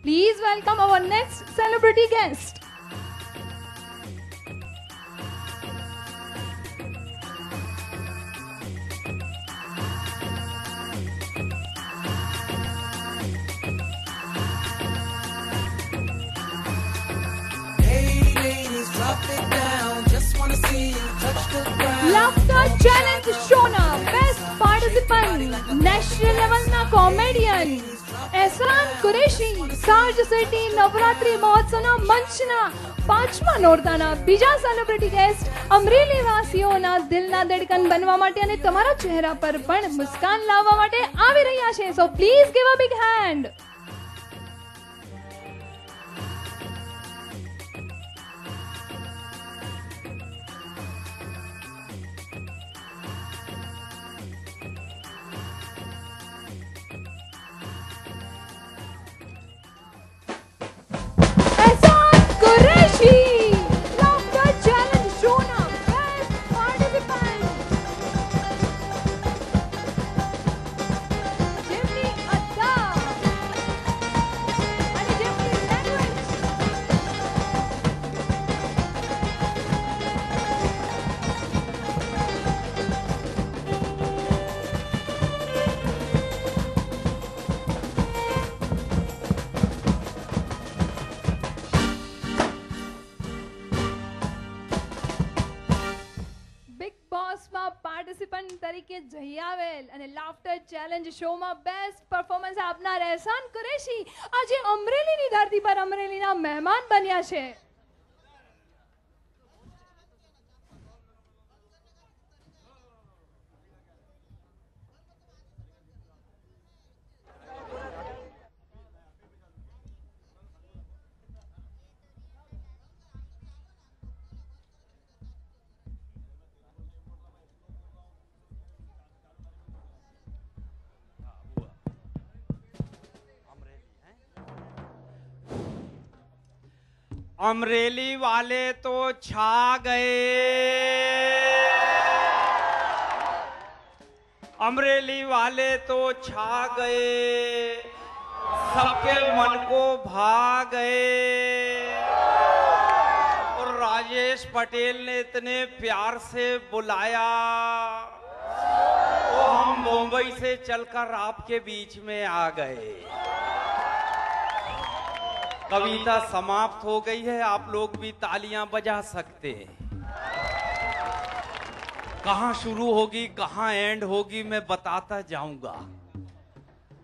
Please welcome our next celebrity guest. Laughter Challenge Show ના best participant national લેવલના comedian Ehsan Qureshi સાર્જ city Navratri મહોત્સવના મંચના પાંચમા નોરતાના બીજા સેલિબ્રિટી ગેસ્ટ અમરેલી વાસીઓના દિલના ધડકન બનવા માટે અને તમારા ચહેરા પર પણ મુસ્કાન લાવવા માટે આવી રહ્યા છે. So please give a big hand. Participant તરીકે જઈ આવેલ અને લાફ્ટર ચેલેન્જ શોમાં બેસ્ટ પરફોર્મન્સ આપનાર એહસાન કુરેશી આજે અમરેલીની ધરતી પર અમરેલીના મહેમાન બન્યા છે. अमरेली वाले तो छा गए, अमरेली वाले तो छा गए, सबके मन को भा गए. और राजेश पटेल ने इतने प्यार से बुलाया तो हम मुंबई से चलकर आपके बीच में आ गए. कविता समाप्त हो गई है, आप लोग भी तालियां बजा सकते हैं. कहां शुरू होगी कहां एंड होगी मैं बताता जाऊंगा,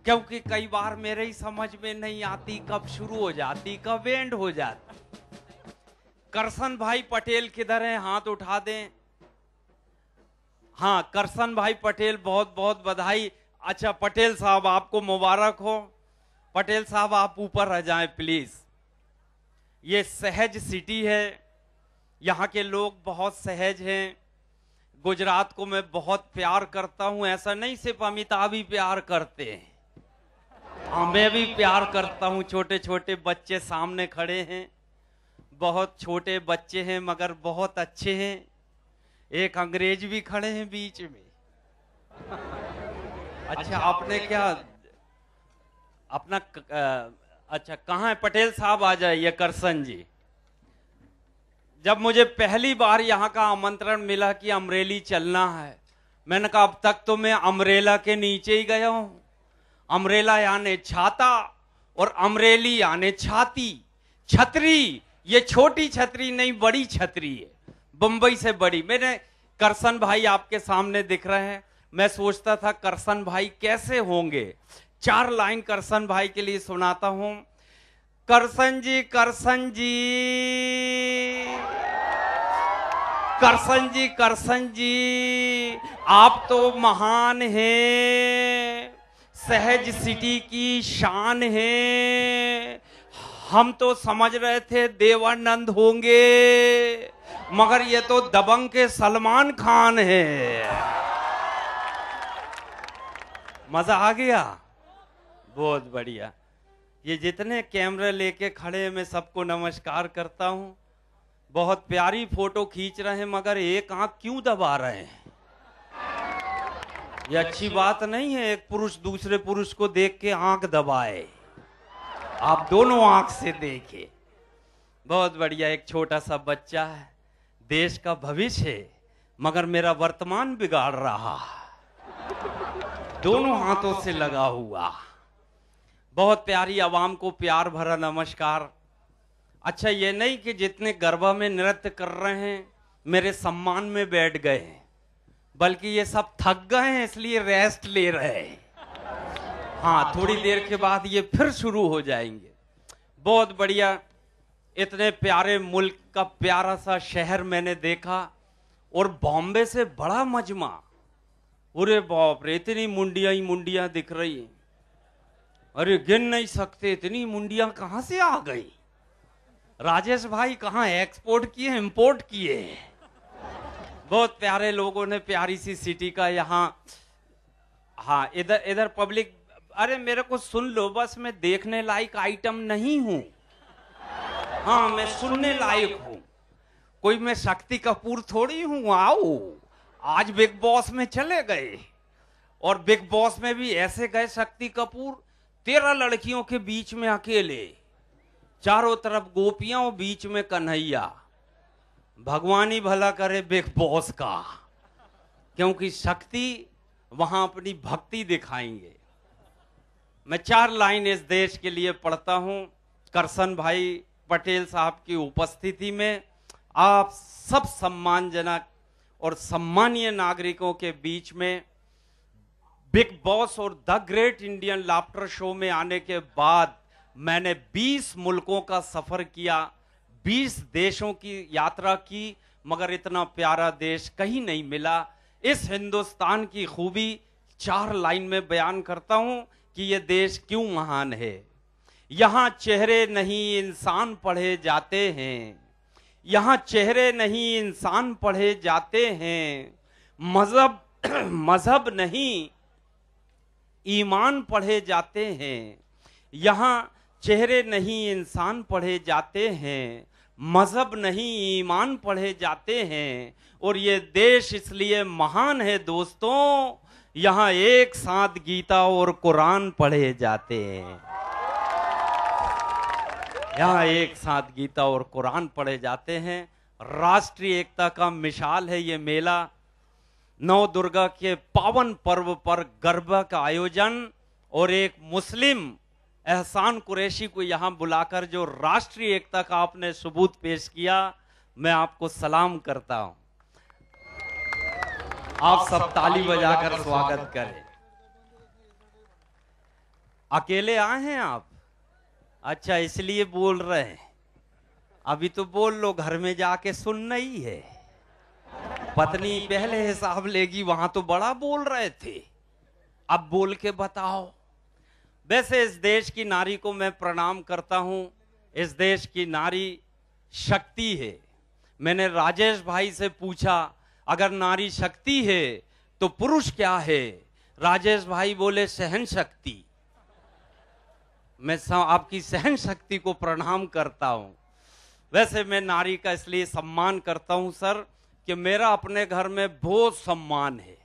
क्योंकि कई बार मेरे ही समझ में नहीं आती कब शुरू हो जाती कब एंड हो जाती. करसन भाई पटेल किधर हैं? हाथ उठा दें. हाँ, करसन भाई पटेल, बहुत बहुत बधाई. अच्छा पटेल साहब आपको मुबारक हो. पटेल साहब आप ऊपर आ जाएं प्लीज. ये सहज सिटी है, यहाँ के लोग बहुत सहज हैं. गुजरात को मैं बहुत प्यार करता हूं, ऐसा नहीं सिर्फ अमिताभ ही प्यार करते हैं, हाँ मैं भी प्यार करता हूं. छोटे छोटे बच्चे सामने खड़े हैं, बहुत छोटे बच्चे हैं मगर बहुत अच्छे हैं. एक अंग्रेज भी खड़े हैं बीच में. अच्छा आपने क्या अपना अच्छा कहाँ है? पटेल साहब आ जाइए. करसन जी, जब मुझे पहली बार यहाँ का आमंत्रण मिला कि अमरेली चलना है, मैंने कहा अब तक तो मैं अमरेला के नीचे ही गया हूं. अमरेला यानी छाता और अमरेली यानी छाती. छतरी, ये छोटी छतरी नहीं बड़ी छतरी है, बंबई से बड़ी. मैंने करसन भाई आपके सामने दिख रहे हैं, मैं सोचता था करसन भाई कैसे होंगे. 4 लाइन करसन भाई के लिए सुनाता हूं. करसन जी, करसन जी, करसन जी, करसन जी, आप तो महान हैं, सहज सिटी की शान हैं. हम तो समझ रहे थे देवानंद होंगे, मगर ये तो दबंग के सलमान खान है. मजा आ गया, बहुत बढ़िया. ये जितने कैमरे लेके खड़े हैं मैं सबको नमस्कार करता हूं. बहुत प्यारी फोटो खींच रहे हैं मगर एक आंख क्यों दबा रहे हैं? ये अच्छी बात नहीं है एक पुरुष दूसरे पुरुष को देख के आंख दबाए. आप दोनों आंख से देखे। बहुत बढ़िया। एक छोटा सा बच्चा है, देश का भविष्य है, मगर मेरा वर्तमान बिगाड़ रहा, दोनों हाथों से लगा हुआ। बहुत प्यारी आवाम को प्यार भरा नमस्कार। अच्छा, ये नहीं कि जितने गरबा में नृत्य कर रहे हैं मेरे सम्मान में बैठ गए हैं, बल्कि ये सब थक गए हैं इसलिए रेस्ट ले रहे हैं। हाँ, थोड़ी देर के बाद ये फिर शुरू हो जाएंगे। बहुत बढ़िया। इतने प्यारे मुल्क का प्यारा सा शहर मैंने देखा, और बॉम्बे से बड़ा मजमा। अरे बाप रे, इतनी मुंडियां ही मुंडियां दिख रही हैं। अरे गिन नहीं सकते, इतनी मुंडियां कहां से आ गई। राजेश भाई कहां एक्सपोर्ट किए इंपोर्ट किए। बहुत प्यारे लोगों ने, प्यारी सी सिटी का यहाँ। हाँ, इधर इधर पब्लिक। अरे मेरे को सुन लो, बस मैं देखने लायक आइटम नहीं हूं। हाँ, मैं सुनने लायक हूं। कोई मैं शक्ति कपूर थोड़ी हूं। आओ, आज बिग बॉस में चले गए, और बिग बॉस में भी ऐसे गए शक्ति कपूर, 13 लड़कियों के बीच में अकेले, चारों तरफ गोपियां और बीच में कन्हैया। भगवान ही भला करे बिग बॉस का, क्योंकि शक्ति वहां अपनी भक्ति दिखाएंगे। मैं 4 लाइन इस देश के लिए पढ़ता हूं। करसन भाई पटेल साहब की उपस्थिति में आप सब सम्मानजनक और सम्मानीय नागरिकों के बीच में बिग बॉस और the great Indian laughter show में आने के बाद मैंने 20 मुल्कों का सफर किया, 20 देशों की यात्रा की, मगर इतना प्यारा देश कहीं नहीं मिला। इस हिंदुस्तान की खूबी 4 लाइन में बयान करता हूं कि यह देश क्यों महान है। यहां चेहरे नहीं इंसान पढ़े जाते हैं, यहां चेहरे नहीं इंसान पढ़े जाते हैं, मजहब नहीं ईमान पढ़े जाते हैं। यहां चेहरे नहीं इंसान पढ़े जाते हैं, मजहब नहीं ईमान पढ़े जाते हैं। और ये देश इसलिए महान है दोस्तों, यहां एक साथ गीता और कुरान पढ़े जाते हैं। यहाँ एक साथ गीता और कुरान पढ़े जाते हैं। राष्ट्रीय एकता का मिसाल है ये मेला। नौ दुर्गा के पावन पर्व पर गरबा का आयोजन, और एक मुस्लिम एहसान कुरैशी को यहाँ बुलाकर जो राष्ट्रीय एकता का आपने सबूत पेश किया, मैं आपको सलाम करता हूं। आप सब ताली बजाकर स्वागत करें। अकेले आए हैं आप? अच्छा, इसलिए बोल रहे हैं। अभी तो बोल लो, घर में जाके सुनना ही है। पत्नी पहले हिसाब लेगी, वहां तो बड़ा बोल रहे थे, अब बोल के बताओ। वैसे इस देश की नारी को मैं प्रणाम करता हूं। इस देश की नारी शक्ति है। मैंने राजेश भाई से पूछा, अगर नारी शक्ति है तो पुरुष क्या है? राजेश भाई बोले सहन शक्ति। मैं आपकी सहन शक्ति को प्रणाम करता हूं। वैसे मैं नारी का इसलिए सम्मान करता हूं सर, कि मेरा अपने घर में बहुत सम्मान है।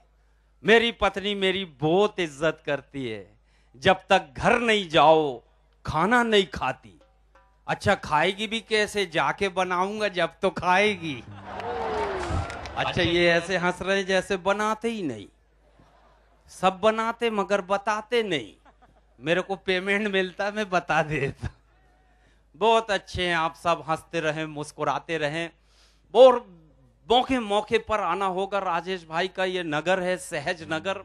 मेरी पत्नी मेरी बहुत इज्जत करती है। जब तक घर नहीं जाओ खाना नहीं खाती। अच्छा, खाएगी भी कैसे? जाके बनाऊंगा जब तो खाएगी। अच्छा, ये ऐसे हंस रहे जैसे बनाते ही नहीं। सब बनाते मगर बताते नहीं। मेरे को पेमेंट मिलता मैं बता देता। बहुत अच्छे हैं आप सब, हंसते रहें मुस्कुराते रहें। और मौके मौके पर आना होगा। राजेश भाई का ये नगर है सहज नगर,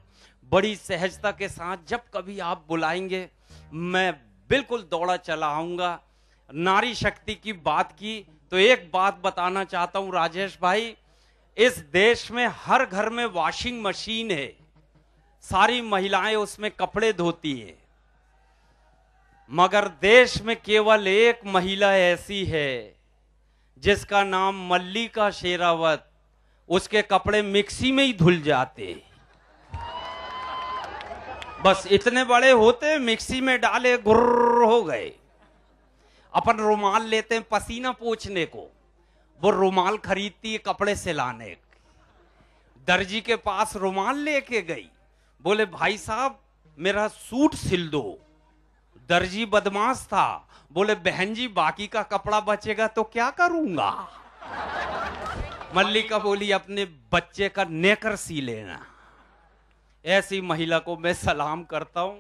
बड़ी सहजता के साथ जब कभी आप बुलाएंगे मैं बिल्कुल दौड़ा चला आऊंगा। नारी शक्ति की बात की तो एक बात बताना चाहता हूं राजेश भाई, इस देश में हर घर में वॉशिंग मशीन है, सारी महिलाएं उसमें कपड़े धोती हैं, मगर देश में केवल एक महिला ऐसी है जिसका नाम मल्लिका शेरावत। उसके कपड़े मिक्सी में ही धुल जाते, बस इतने बड़े होते, मिक्सी में डाले गुर्र हो गए। अपन रुमाल लेते हैं पसीना पोंछने को, वो रुमाल खरीदती है कपड़े सिलाने। दर्जी के पास रुमाल लेके गई, बोले भाई साहब मेरा सूट सिल दो। दर्जी बदमाश था, बोले बहन जी बाकी का कपड़ा बचेगा तो क्या करूंगा। मल्लिका बोली अपने बच्चे का नेकर सी लेना। ऐसी महिला को मैं सलाम करता हूं।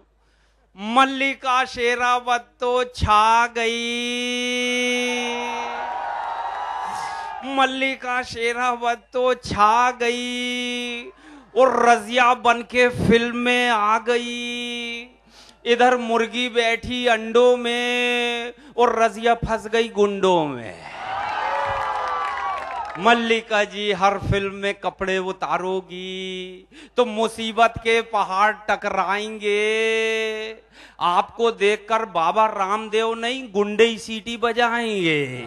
मल्लिका शेरावत तो छा गई, मल्लिका शेरावत तो छा गई और रजिया बनके फिल्म में आ गई। इधर मुर्गी बैठी अंडों में और रजिया फंस गई गुंडों में। मल्लिका जी हर फिल्म में कपड़े उतारोगी तो मुसीबत के पहाड़ टकराएंगे। आपको देखकर बाबा रामदेव नहीं गुंडे ही सीटी बजाएंगे।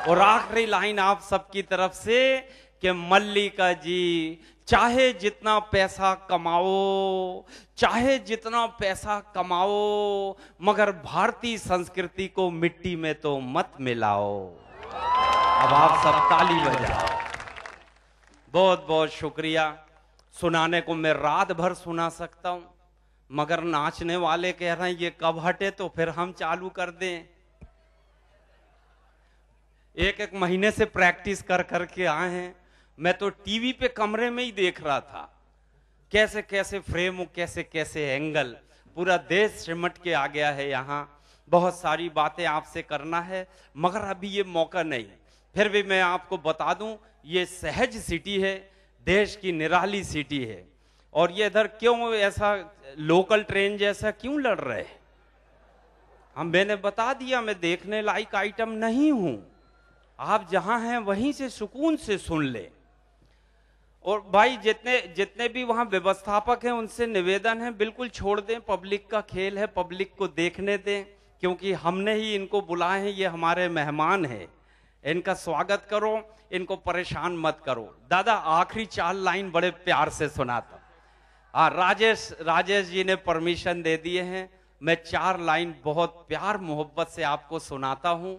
और आखिरी लाइन आप सबकी तरफ से कि मल्लिका जी चाहे जितना पैसा कमाओ, चाहे जितना पैसा कमाओ, मगर भारतीय संस्कृति को मिट्टी में तो मत मिलाओ। अब आप सब ताली बजाओ। बहुत बहुत शुक्रिया। सुनाने को मैं रात भर सुना सकता हूं, मगर नाचने वाले कह रहे हैं ये कब हटे तो फिर हम चालू कर दें। एक एक महीने से प्रैक्टिस कर करके आए हैं। मैं तो टीवी पे कमरे में ही देख रहा था कैसे कैसे फ्रेम, कैसे कैसे एंगल। पूरा देश सिमट के आ गया है यहाँ। बहुत सारी बातें आपसे करना है मगर अभी ये मौका नहीं। फिर भी मैं आपको बता दूं ये सहज सिटी है, देश की निराली सिटी है। और ये इधर क्यों ऐसा लोकल ट्रेन जैसा क्यों लड़ रहे हैं, मैंने बता दिया मैं देखने लायक आइटम नहीं हूं। आप जहां हैं वहीं से सुकून से सुन ले। और भाई जितने भी वहां व्यवस्थापक हैं उनसे निवेदन है बिल्कुल छोड़ दें, पब्लिक का खेल है, पब्लिक को देखने दें, क्योंकि हमने ही इनको बुलाए हैं, ये हमारे मेहमान हैं। इनका स्वागत करो, इनको परेशान मत करो। दादा आखिरी 4 लाइन बड़े प्यार से सुनाता। हाँ, राजेश जी ने परमिशन दे दिए हैं। मैं 4 लाइन बहुत प्यार मोहब्बत से आपको सुनाता हूं।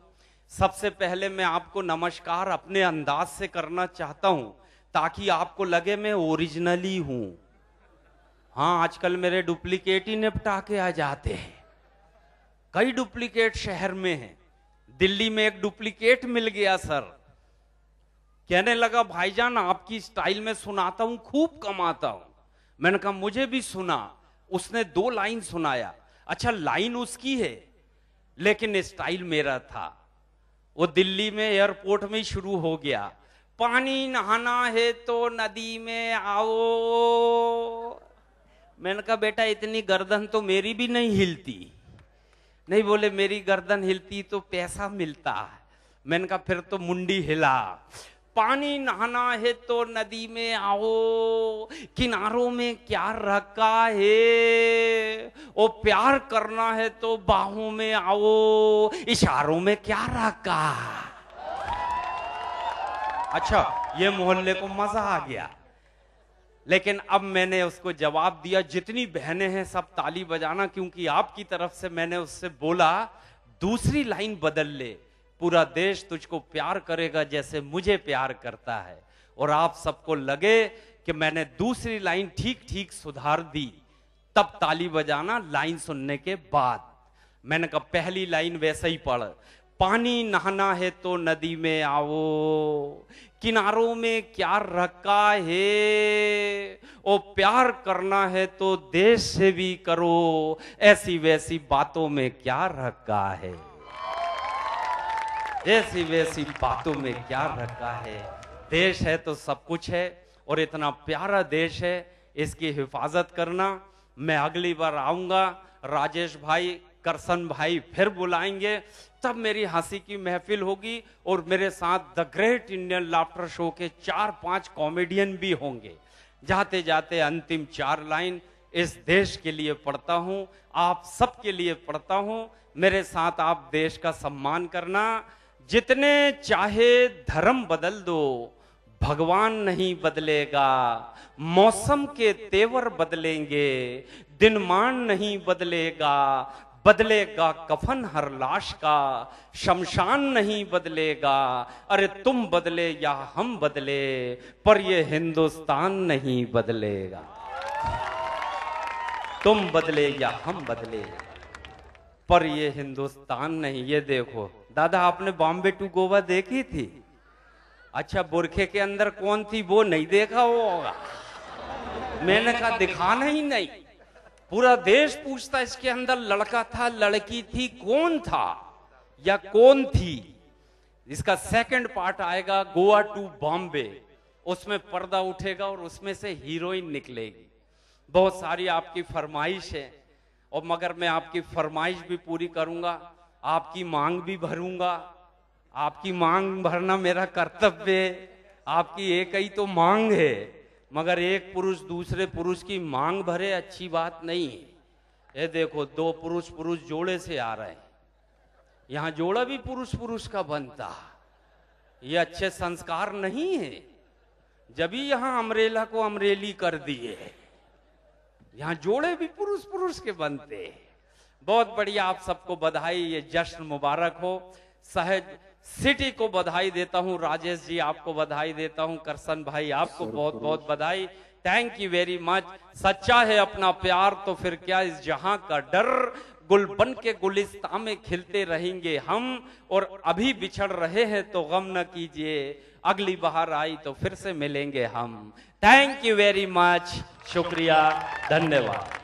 सबसे पहले मैं आपको नमस्कार अपने अंदाज से करना चाहता हूं ताकि आपको लगे मैं ओरिजिनली हूं। हाँ, आजकल मेरे डुप्लीकेट ही निपटा के आ जाते हैं। कई डुप्लीकेट शहर में हैं। दिल्ली में एक डुप्लीकेट मिल गया सर, कहने लगा भाईजान आपकी स्टाइल में सुनाता हूं, खूब कमाता हूं। मैंने कहा मुझे भी सुना। उसने 2 लाइन सुनाया। अच्छा, लाइन उसकी है लेकिन स्टाइल मेरा था। वो दिल्ली में एयरपोर्ट में ही शुरू हो गया। पानी नहाना है तो नदी में आओ। मैंने कहा बेटा इतनी गर्दन तो मेरी भी नहीं हिलती। नहीं, बोले मेरी गर्दन हिलती तो पैसा मिलता। मैंने कहा फिर तो मुंडी हिला। पानी नहाना है तो नदी में आओ, किनारों में क्या रखा है। ओ प्यार करना है तो बाहों में आओ, इशारों में क्या रखा। अच्छा, ये मोहल्ले को मजा आ गया। लेकिन अब मैंने उसको जवाब दिया, जितनी बहनें हैं सब ताली बजाना, क्योंकि आपकी तरफ से मैंने उससे बोला दूसरी लाइन बदल ले, पूरा देश तुझको प्यार करेगा जैसे मुझे प्यार करता है। और आप सबको लगे कि मैंने दूसरी लाइन ठीक ठीक सुधार दी, तब ताली बजाना लाइन सुनने के बाद। मैंने कहा पहली लाइन वैसे ही पढ़, पानी नहाना है तो नदी में आओ, किनारों में क्या रखा है। ओ प्यार करना है तो देश से भी करो, ऐसी वैसी बातों में क्या रखा है। ऐसी वैसी बातों में क्या रखा है। देश है तो सब कुछ है और इतना प्यारा देश है, इसकी हिफाजत करना। मैं अगली बार आऊंगा, राजेश भाई, करसन भाई फिर बुलाएंगे, तब मेरी हंसी की महफिल होगी और मेरे साथ the great Indian laughter show के 4-5 कॉमेडियन भी होंगे। जाते जाते अंतिम 4 लाइन इस देश के लिए पढ़ता हूं, आप सबके लिए पढ़ता हूं। मेरे साथ आप देश का सम्मान करना। जितने चाहे धर्म बदल दो, भगवान नहीं बदलेगा। मौसम के तेवर बदलेंगे, दिनमान नहीं बदलेगा। बदलेगा कफन हर लाश का, शमशान नहीं बदलेगा। अरे तुम बदले या हम बदले, पर ये हिंदुस्तान नहीं बदलेगा। तुम बदले या हम बदले, पर ये हिंदुस्तान नहीं। ये देखो दादा, आपने बॉम्बे टू गोवा देखी थी? अच्छा, बुरखे के अंदर कौन थी वो नहीं देखा होगा। मैंने कहा दिखाना ही नहीं। पूरा देश पूछता इसके अंदर लड़का था लड़की थी, कौन था या कौन थी। इसका सेकंड पार्ट आएगा गोवा टू बॉम्बे, उसमें पर्दा उठेगा और उसमें से हीरोइन निकलेगी। बहुत सारी आपकी फरमाइश है, और मगर मैं आपकी फरमाइश भी पूरी करूंगा, आपकी मांग भी भरूंगा। आपकी मांग भरना मेरा कर्तव्य है। आपकी एक ही तो मांग है, मगर एक पुरुष दूसरे पुरुष की मांग भरे अच्छी बात नहीं है। ये देखो, दो पुरुष जोड़े से आ रहे हैं, यहां जोड़ा भी पुरुष का बनता। ये अच्छे संस्कार नहीं है। जब भी यहां अमरेला को अमरेली कर दिए, यहां जोड़े भी पुरुष के बनते। बहुत बढ़िया, आप सबको बधाई, ये जश्न मुबारक हो। सहज सिटी को बधाई देता हूं, राजेश जी आपको बधाई देता हूं, करसन भाई आपको बहुत बहुत बधाई। Thank you very much. सच्चा है अपना प्यार तो फिर क्या इस जहां का डर। गुल बन के गुलिस्तां में खिलते रहेंगे हम, और अभी बिछड़ रहे हैं तो गम न कीजिए, अगली बहार आई तो फिर से मिलेंगे हम। थैंक यू वेरी मच, शुक्रिया, धन्यवाद।